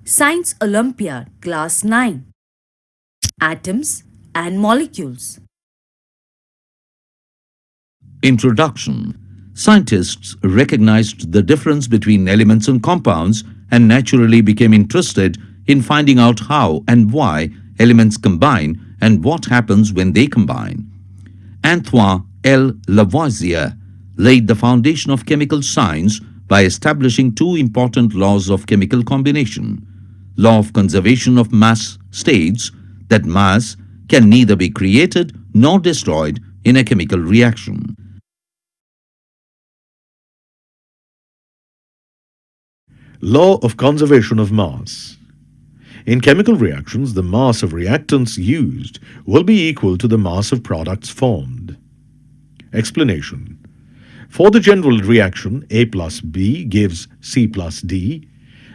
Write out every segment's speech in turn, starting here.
Science Olympiad Class 9. Atoms and Molecules. Introduction. Scientists recognized the difference between elements and compounds and naturally became interested in finding out how and why elements combine and what happens when they combine. Antoine L. Lavoisier laid the foundation of chemical science by establishing two important laws of chemical combination. Law of conservation of mass states that mass can neither be created nor destroyed in a chemical reaction. Law of conservation of mass. In chemical reactions, the mass of reactants used will be equal to the mass of products formed. Explanation. For the general reaction A plus B gives C plus D,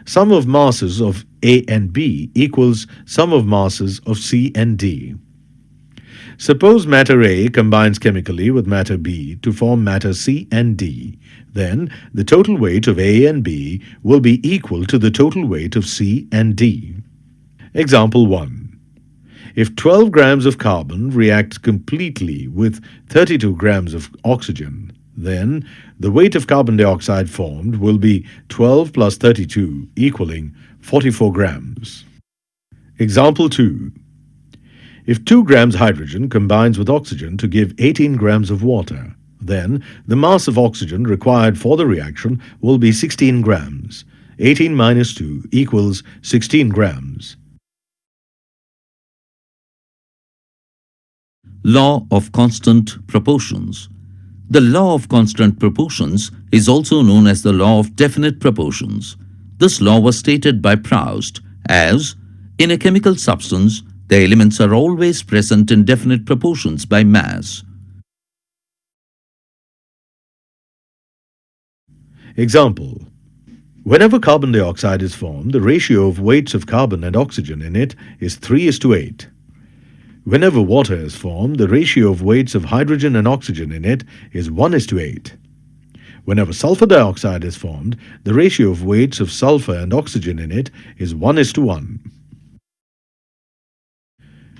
sum of masses of A and B equals sum of masses of C and D. Suppose matter A combines chemically with matter B to form matter C and D. Then the total weight of A and B will be equal to the total weight of C and D. Example 1. If 12 grams of carbon reacts completely with 32 grams of oxygen, then the weight of carbon dioxide formed will be 12 plus 32 equaling 44 grams. Example 2. If 2 grams hydrogen combines with oxygen to give 18 grams of water, then the mass of oxygen required for the reaction will be 16 grams. 18 minus 2 equals 16 grams. Law of constant proportions. The law of constant proportions is also known as the law of definite proportions. This law was stated by Proust as, in a chemical substance, the elements are always present in definite proportions by mass. Example. Whenever carbon dioxide is formed, the ratio of weights of carbon and oxygen in it is 3:8. Whenever water is formed, the ratio of weights of hydrogen and oxygen in it is 1:8. Whenever sulfur dioxide is formed, the ratio of weights of sulfur and oxygen in it is 1:1.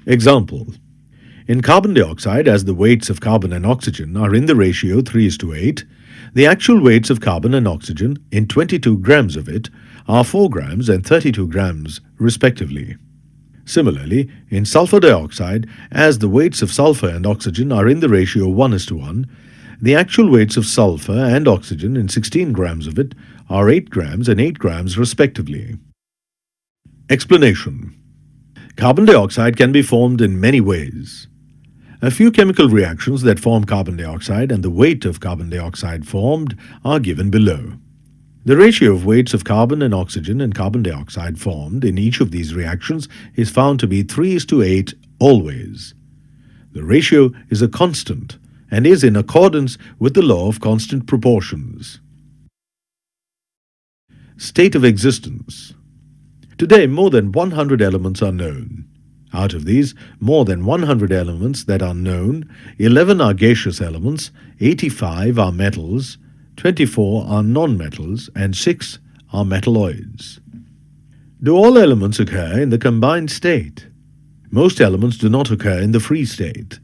Example. In carbon dioxide, as the weights of carbon and oxygen are in the ratio 3:8, the actual weights of carbon and oxygen in 22 grams of it are 4 grams and 32 grams respectively. Similarly, in sulfur dioxide, as the weights of sulfur and oxygen are in the ratio 1:1, the actual weights of sulfur and oxygen in 16 grams of it are 8 grams and 8 grams respectively. Explanation. Carbon dioxide can be formed in many ways. A few chemical reactions that form carbon dioxide and the weight of carbon dioxide formed are given below. The ratio of weights of carbon and oxygen and carbon dioxide formed in each of these reactions is found to be 3:8 always. The ratio is a constant and is in accordance with the law of constant proportions. State of existence. Today, more than 100 elements are known. Out of these, more than 100 elements that are known, 11 are gaseous elements, 85 are metals, 24 are non-metals, and 6 are metalloids. Do all elements occur in the combined state? Most elements do not occur in the free state.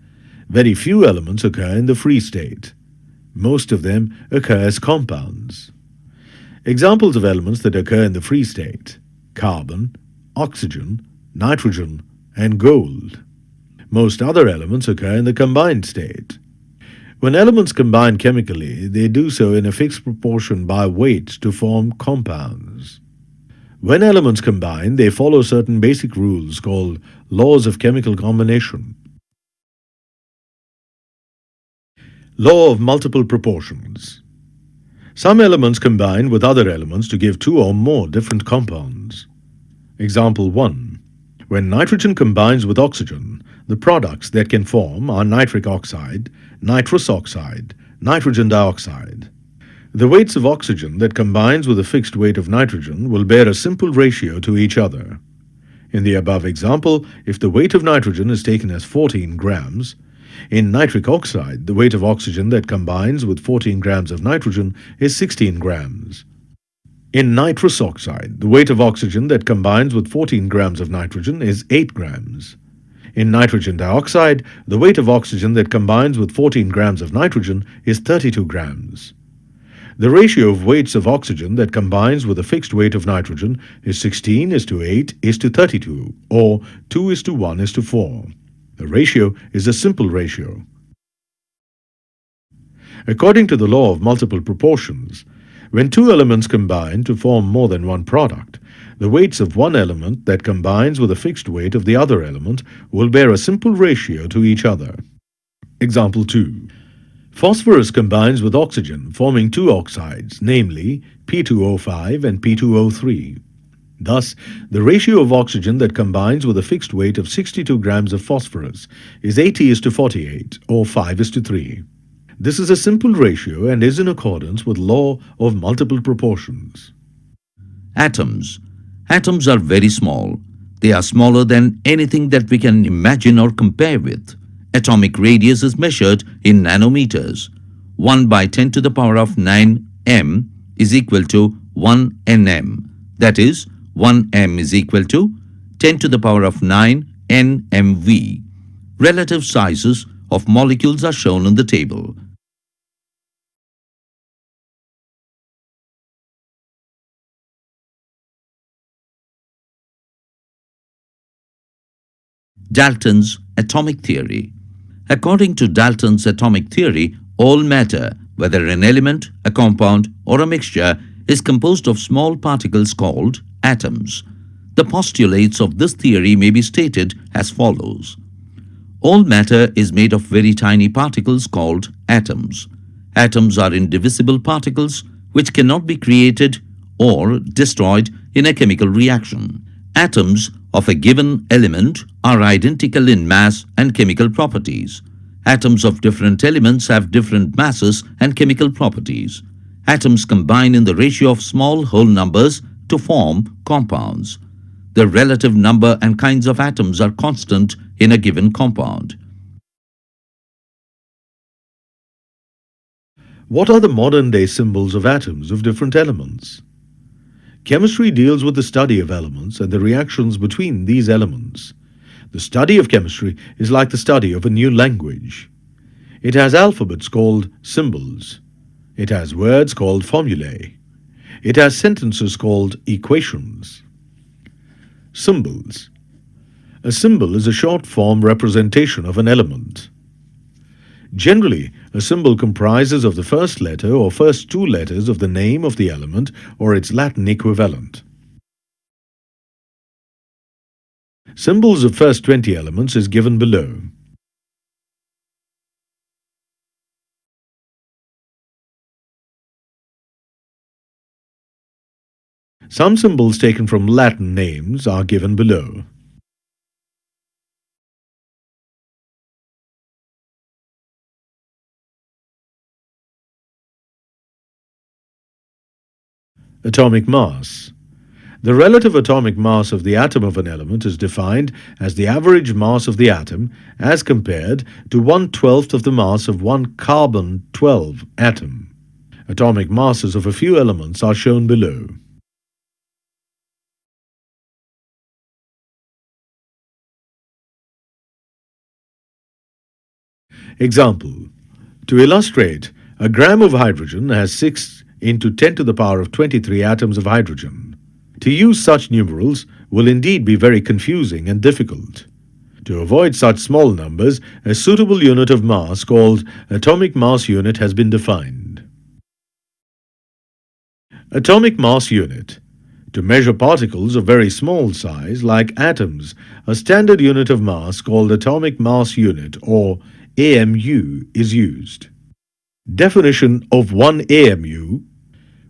Very few elements occur in the free state. Most of them occur as compounds. Examples of elements that occur in the free state: carbon, oxygen, nitrogen, and gold. Most other elements occur in the combined state. When elements combine chemically, they do so in a fixed proportion by weight to form compounds. When elements combine, they follow certain basic rules called laws of chemical combination. Law of multiple proportions. Some elements combine with other elements to give two or more different compounds. Example 1. When nitrogen combines with oxygen, the products that can form are nitric oxide, nitrous oxide, nitrogen dioxide. The weights of oxygen that combines with a fixed weight of nitrogen will bear a simple ratio to each other. In the above example, if the weight of nitrogen is taken as 14 grams, In nitric oxide, the weight of oxygen that combines with 14 grams of nitrogen is 16 grams. In nitrous oxide, the weight of oxygen that combines with 14 grams of nitrogen is 8 grams. In nitrogen dioxide, the weight of oxygen that combines with 14 grams of nitrogen is 32 grams. The ratio of weights of oxygen that combines with a fixed weight of nitrogen is 16:8:32, or 2:1:4. The ratio is a simple ratio. According to the law of multiple proportions, when two elements combine to form more than one product, the weights of one element that combines with a fixed weight of the other element will bear a simple ratio to each other. Example 2. Phosphorus combines with oxygen, forming two oxides, namely P2O5 and P2O3. Thus, the ratio of oxygen that combines with a fixed weight of 62 grams of phosphorus is 80:48, or 5:3. This is a simple ratio and is in accordance with law of multiple proportions. Atoms. Atoms are very small. They are smaller than anything that we can imagine or compare with. Atomic radius is measured in nanometers. 1 by 10 to the power of 9 m is equal to 1 nm. That is, 1 m is equal to 10 to the power of 9 nmv. Relative sizes of molecules are shown in the table. Dalton's atomic theory. According to Dalton's atomic theory, all matter, whether an element, a compound, or a mixture, is composed of small particles called atoms. The postulates of this theory may be stated as follows. All matter is made of very tiny particles called atoms. Atoms are indivisible particles which cannot be created or destroyed in a chemical reaction. Atoms of a given element are identical in mass and chemical properties. Atoms of different elements have different masses and chemical properties. Atoms combine in the ratio of small whole numbers to form compounds. The relative number and kinds of atoms are constant in a given compound. What are the modern-day symbols of atoms of different elements? Chemistry deals with the study of elements and the reactions between these elements. The study of chemistry is like the study of a new language. It has alphabets called symbols. It has words called formulae. It has sentences called equations. Symbols. A symbol is a short-form representation of an element. Generally, a symbol comprises of the first letter or first two letters of the name of the element or its Latin equivalent. Symbols of first 20 elements is given below. Some symbols taken from Latin names are given below. Atomic mass. The relative atomic mass of the atom of an element is defined as the average mass of the atom as compared to 1/12 of the mass of one carbon-12 atom. Atomic masses of a few elements are shown below. Example. To illustrate, a gram of hydrogen has 6 into 10 to the power of 23 atoms of hydrogen. To use such numerals will indeed be very confusing and difficult. To avoid such small numbers, a suitable unit of mass called atomic mass unit has been defined. Atomic mass unit. To measure particles of very small size like atoms, a standard unit of mass called atomic mass unit or AMU is used. Definition of 1 AMU.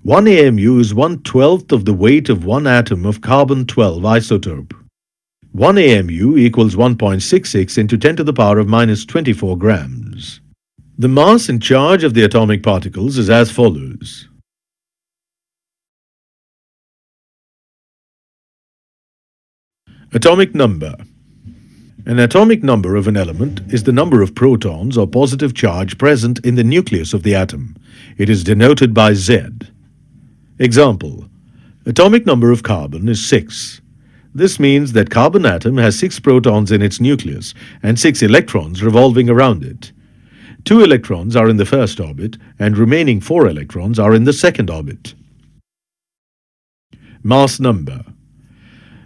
1 AMU is 1/12 of the weight of one atom of carbon-12 isotope. 1 AMU equals 1.66 into 10 to the power of minus 24 grams. The mass and charge of the atomic particles is as follows. Atomic number. An atomic number of an element is the number of protons or positive charge present in the nucleus of the atom. It is denoted by Z. Example: atomic number of carbon is 6. This means that carbon atom has 6 protons in its nucleus and 6 electrons revolving around it. 2 electrons are in the first orbit and remaining 4 electrons are in the second orbit. Mass number.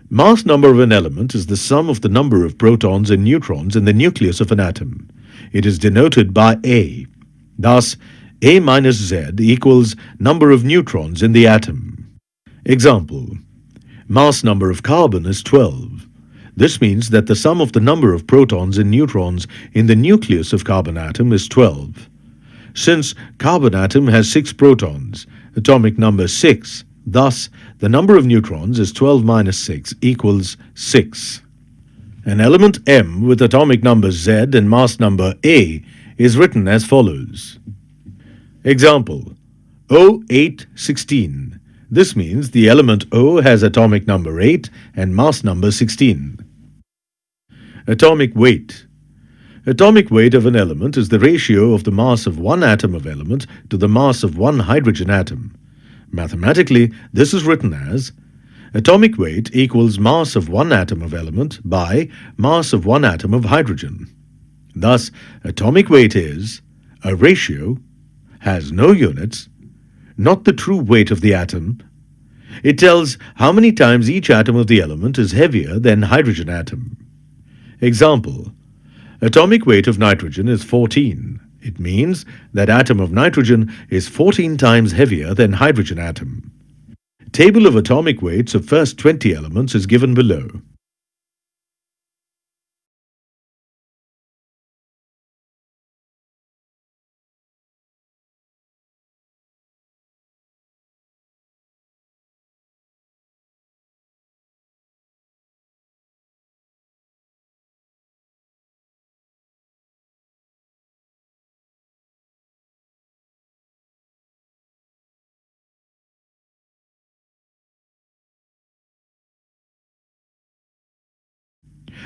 Mass number of an element is the sum of the number of protons and neutrons in the nucleus of an atom. It is denoted by A. Thus, A minus Z equals number of neutrons in the atom. Example: mass number of carbon is 12. This means that the sum of the number of protons and neutrons in the nucleus of carbon atom is 12. Since carbon atom has 6 protons, atomic number 6, thus the number of neutrons is 12 minus 6 equals 6. An element M with atomic number Z and mass number A is written as follows. Example: O816. This means the element O has atomic number 8 and mass number 16. Atomic weight. Atomic weight of an element is the ratio of the mass of one atom of element to the mass of one hydrogen atom. Mathematically, this is written as atomic weight equals mass of one atom of element by mass of one atom of hydrogen. Thus, atomic weight is a ratio, has no units, not the true weight of the atom. It tells how many times each atom of the element is heavier than hydrogen atom. Example: atomic weight of nitrogen is 14. It means that atom of nitrogen is 14 times heavier than hydrogen atom. Table of atomic weights of first 20 elements is given below.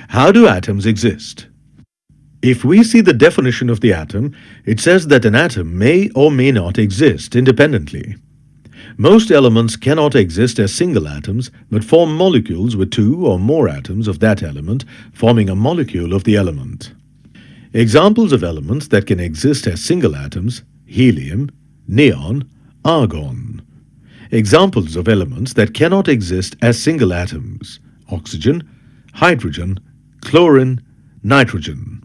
How do atoms exist? If we see the definition of the atom, it says that an atom may or may not exist independently. Most elements cannot exist as single atoms, but form molecules with 2 or more atoms of that element, forming a molecule of the element. Examples of elements that can exist as single atoms: helium, neon, argon. Examples of elements that cannot exist as single atoms: oxygen, hydrogen, chlorine, nitrogen.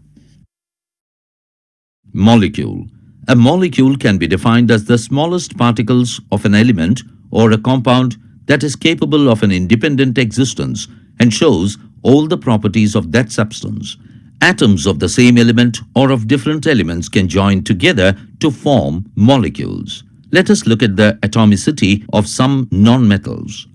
Molecule. A molecule can be defined as the smallest particles of an element or a compound that is capable of an independent existence and shows all the properties of that substance. Atoms of the same element or of different elements can join together to form molecules. Let us look at the atomicity of some nonmetals.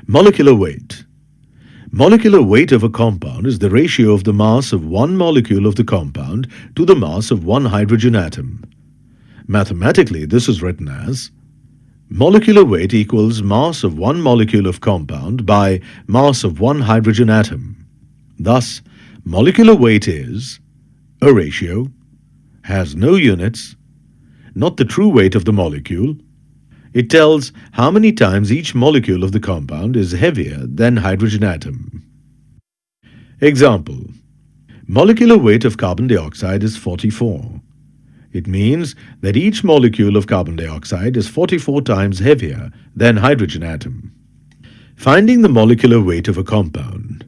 Molecular weight. Molecular weight of a compound is the ratio of the mass of one molecule of the compound to the mass of one hydrogen atom. Mathematically, this is written as molecular weight equals mass of one molecule of compound by mass of one hydrogen atom. Thus, molecular weight is a ratio, has no units, not the true weight of the molecule. It tells how many times each molecule of the compound is heavier than hydrogen atom. Example: molecular weight of carbon dioxide is 44. It means that each molecule of carbon dioxide is 44 times heavier than hydrogen atom. Finding the molecular weight of a compound.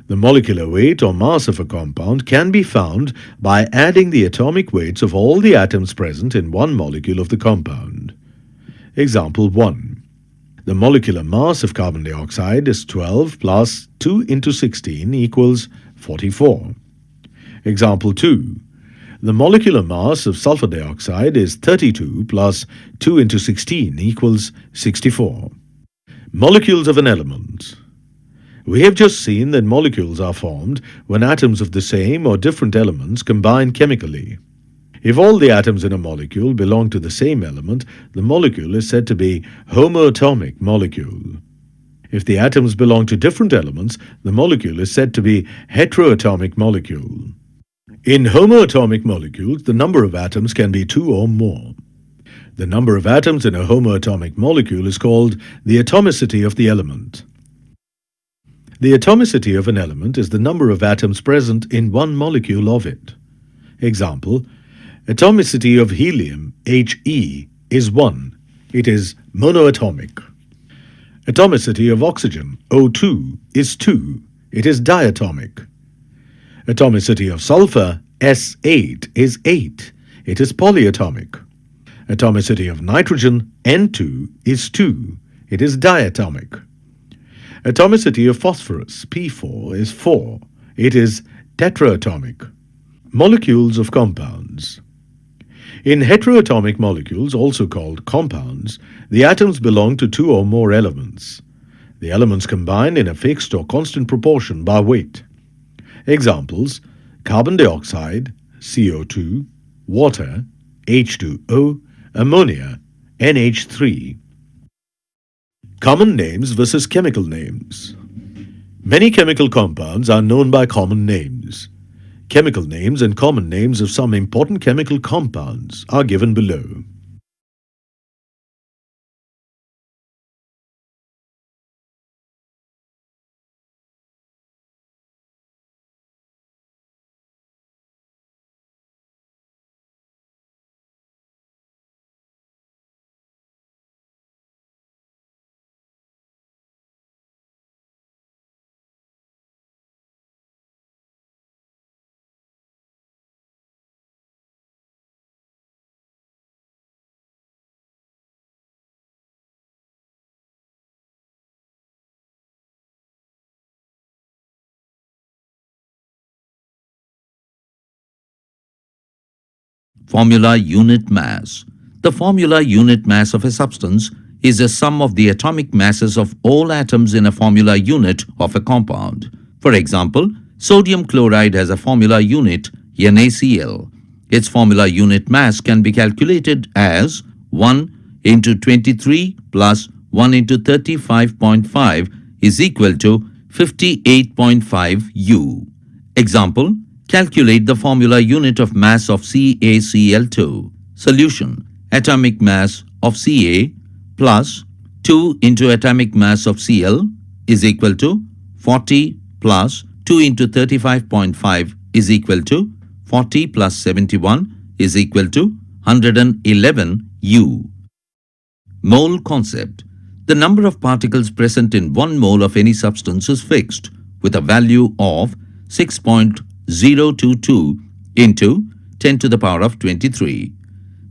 The molecular weight or mass of a compound can be found by adding the atomic weights of all the atoms present in one molecule of the compound. Example 1. The molecular mass of carbon dioxide is 12 plus 2 into 16 equals 44. Example 2. The molecular mass of sulfur dioxide is 32 plus 2 into 16 equals 64. Molecules of an element. We have just seen that molecules are formed when atoms of the same or different elements combine chemically. If all the atoms in a molecule belong to the same element, the molecule is said to be homoatomic molecule. If the atoms belong to different elements, the molecule is said to be heteroatomic molecule. In homoatomic molecules, the number of atoms can be 2 or more. The number of atoms in a homoatomic molecule is called the atomicity of the element. The atomicity of an element is the number of atoms present in one molecule of it. Example, atomicity of helium, He, is 1. It is monoatomic. Atomicity of oxygen, O2, is 2. It is diatomic. Atomicity of sulfur, S8, is 8. It is polyatomic. Atomicity of nitrogen, N2, is 2. It is diatomic. Atomicity of phosphorus, P4, is 4. It is tetraatomic. Molecules of compounds. In heteroatomic molecules, also called compounds, the atoms belong to 2 or more elements. The elements combine in a fixed or constant proportion by weight. Examples: carbon dioxide, CO2, water, H2O, ammonia, NH3. Common names versus chemical names. Many chemical compounds are known by common names. Chemical names and common names of some important chemical compounds are given below. Formula unit mass. The formula unit mass of a substance is the sum of the atomic masses of all atoms in a formula unit of a compound. For example, sodium chloride has a formula unit NaCl. Its formula unit mass can be calculated as 1 into 23 plus 1 into 35.5 is equal to 58.5 U. Example, calculate the formula unit of mass of CaCl2. Solution: atomic mass of Ca plus 2 into atomic mass of Cl is equal to 40 plus 2 into 35.5 is equal to 40 plus 71 is equal to 111 U. Mol concept. The number of particles present in 1 mole of any substance is fixed with a value of 6.022 into 10 to the power of 23.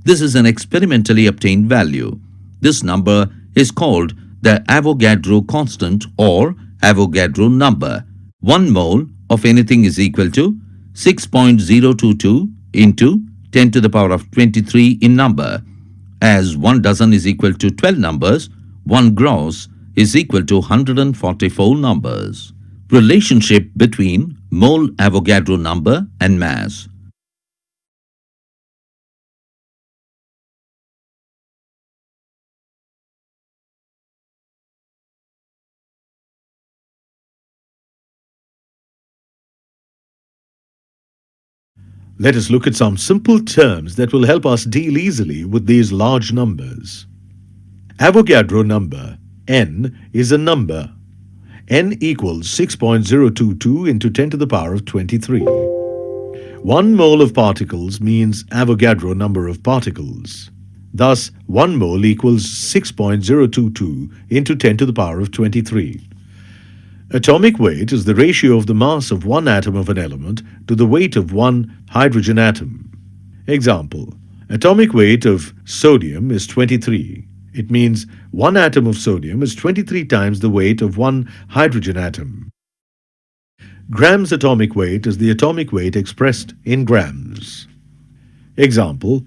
This is an experimentally obtained value. This number is called the Avogadro constant or Avogadro number. 1 mole of anything is equal to 6.022 into 10 to the power of 23 in number. As 1 dozen is equal to 12 numbers, 1 gross is equal to 144 numbers. Relationship between mole Avogadro number and mass. Let us look at some simple terms that will help us deal easily with these large numbers. Avogadro number, N, is a number. N equals 6.022 into 10 to the power of 23. 1 mole of particles means Avogadro number of particles. Thus, 1 mole equals 6.022 into 10 to the power of 23. Atomic weight is the ratio of the mass of one atom of an element to the weight of one hydrogen atom. Example, atomic weight of sodium is 23. It means one atom of sodium is 23 times the weight of one hydrogen atom. Grams atomic weight is the atomic weight expressed in grams. Example,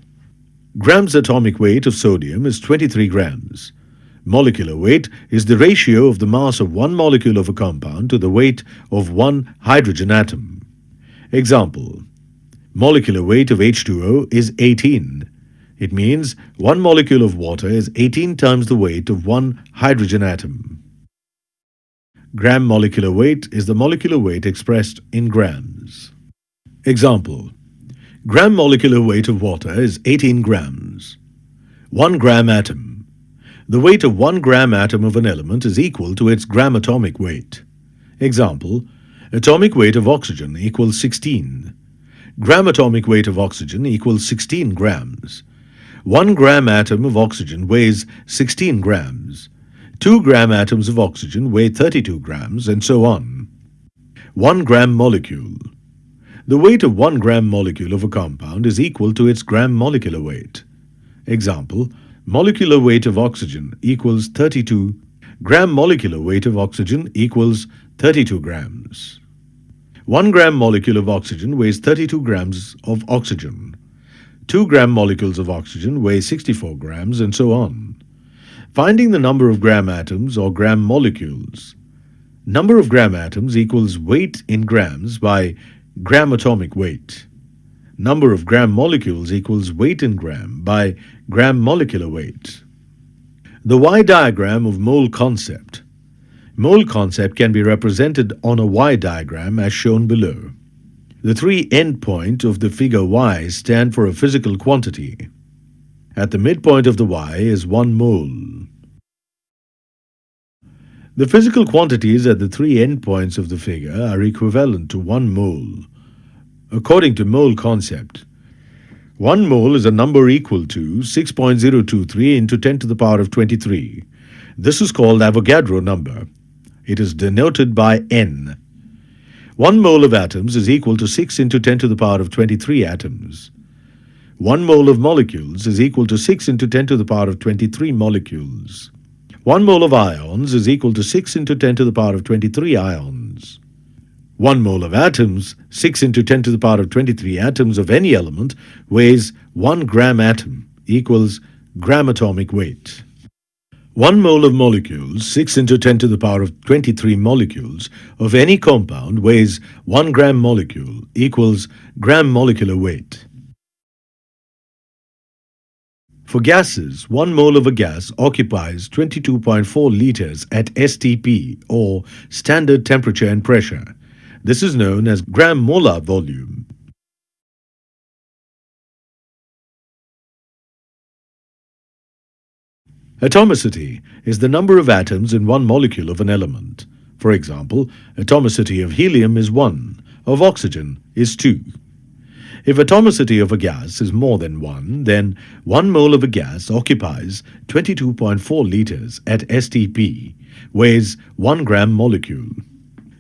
grams atomic weight of sodium is 23 grams. Molecular weight is the ratio of the mass of one molecule of a compound to the weight of one hydrogen atom. Example, Molecular weight of H2O is 18. It means one molecule of water is 18 times the weight of one hydrogen atom. Gram molecular weight is the molecular weight expressed in grams. Example: gram molecular weight of water is 18 grams. 1 gram atom. The weight of 1 gram atom of an element is equal to its gram atomic weight. Example: atomic weight of oxygen equals 16. Gram atomic weight of oxygen equals 16 grams. 1 gram atom of oxygen weighs 16 grams. 2 gram atoms of oxygen weigh 32 grams, and so on. 1 gram molecule. The weight of 1 gram molecule of a compound is equal to its gram molecular weight. Example: molecular weight of oxygen equals 32. Gram molecular weight of oxygen equals 32 grams. 1 gram molecule of oxygen weighs 32 grams of oxygen. 2 gram molecules of oxygen weigh 64 grams, and so on. Finding the number of gram atoms or gram molecules. Number of gram atoms equals weight in grams by gram atomic weight. Number of gram molecules equals weight in gram by gram molecular weight. The Y diagram of Mol concept. Mol concept can be represented on a Y diagram as shown below. The three endpoints of the figure Y stand for a physical quantity. At the midpoint of the Y is 1 mole. The physical quantities at the three endpoints of the figure are equivalent to 1 mole. According to Mol concept, 1 mole is a number equal to 6.023 into 10 to the power of 23. This is called Avogadro number. It is denoted by N. 1 mole of atoms is equal to 6 into 10 to the power of 23 atoms. 1 mole of molecules is equal to 6 into 10 to the power of 23 molecules. 1 mole of ions is equal to 6 into 10 to the power of 23 ions. 1 mole of atoms, 6 into 10 to the power of 23 atoms of any element, weighs 1 gram atom, equals gram atomic weight. 1 mole of molecules, 6 into 10 to the power of 23 molecules of any compound weighs 1 gram molecule, equals gram molecular weight. For gases, 1 mole of a gas occupies 22.4 liters at STP, or standard temperature and pressure. This is known as gram molar volume. Atomicity is the number of atoms in one molecule of an element. For example, atomicity of helium is 1, of oxygen is 2. If atomicity of a gas is more than 1, then 1 mole of a gas occupies 22.4 liters at STP, weighs 1 gram molecule.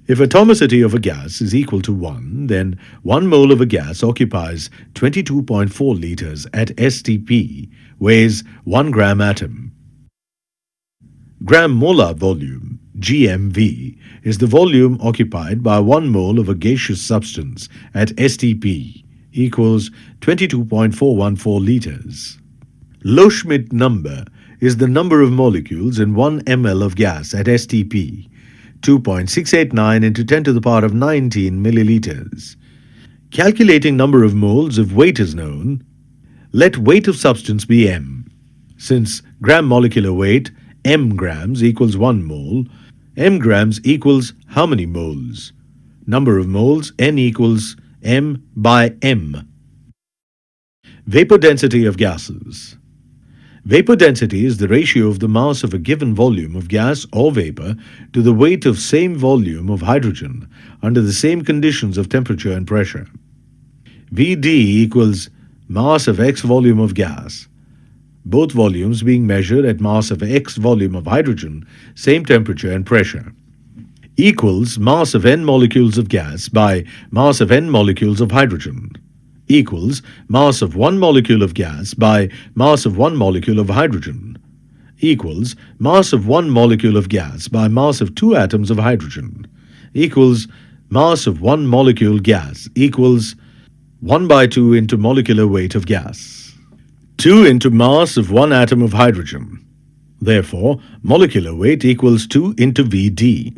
If atomicity of a gas is equal to 1, then 1 mole of a gas occupies 22.4 liters at STP, weighs 1 gram atom. Gram molar volume, GMV, is the volume occupied by 1 mole of a gaseous substance at STP, equals 22.414 liters. Low-Schmidt number is the number of molecules in 1 ml of gas at STP, 2.689 into 10 to the power of 19 milliliters. Calculating number of moles if weight is known, let weight of substance be m. Since gram molecular weight, m grams equals 1 mole, m grams equals how many moles? Number of moles, n equals m by m. Vapor density of gases. Vapor density is the ratio of the mass of a given volume of gas or vapor to the weight of same volume of hydrogen under the same conditions of temperature and pressure. Vd equals mass of x volume of gas, both volumes being measured at mass of x volume of hydrogen, same temperature and pressure, equals mass of n molecules of gas by mass of n molecules of hydrogen, equals mass of 1 molecule of gas by mass of 1 molecule of hydrogen, equals mass of 1 molecule of gas by mass of 2 atoms of hydrogen, equals mass of 1 molecule gas equals 1 by 2 into molecular weight of gas, 2 into mass of 1 atom of hydrogen. Therefore, molecular weight equals 2 into Vd.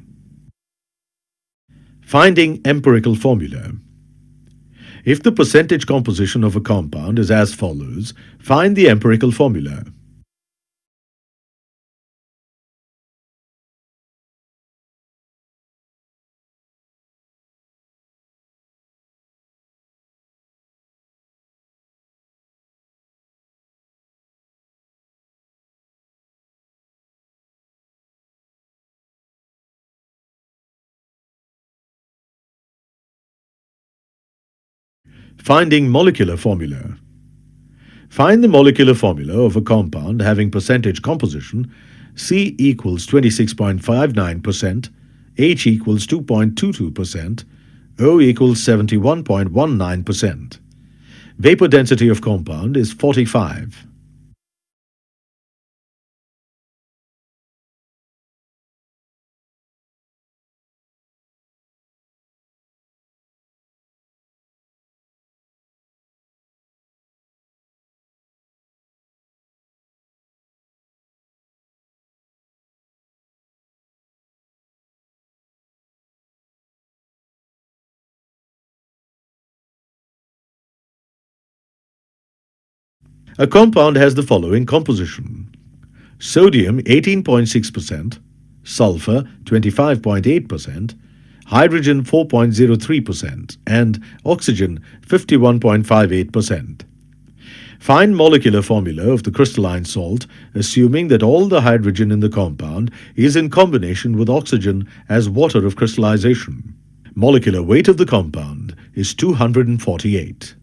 Finding empirical formula. If the percentage composition of a compound is as follows, find the empirical formula. Finding molecular formula. Find the molecular formula of a compound having percentage composition C equals 26.59%, H equals 2.22%, O equals 71.19%. Vapor density of compound is 45. A compound has the following composition: sodium 18.6%, sulfur 25.8%, hydrogen 4.03%, and oxygen 51.58%. Find molecular formula of the crystalline salt, assuming that all the hydrogen in the compound is in combination with oxygen as water of crystallization. Molecular weight of the compound is 248.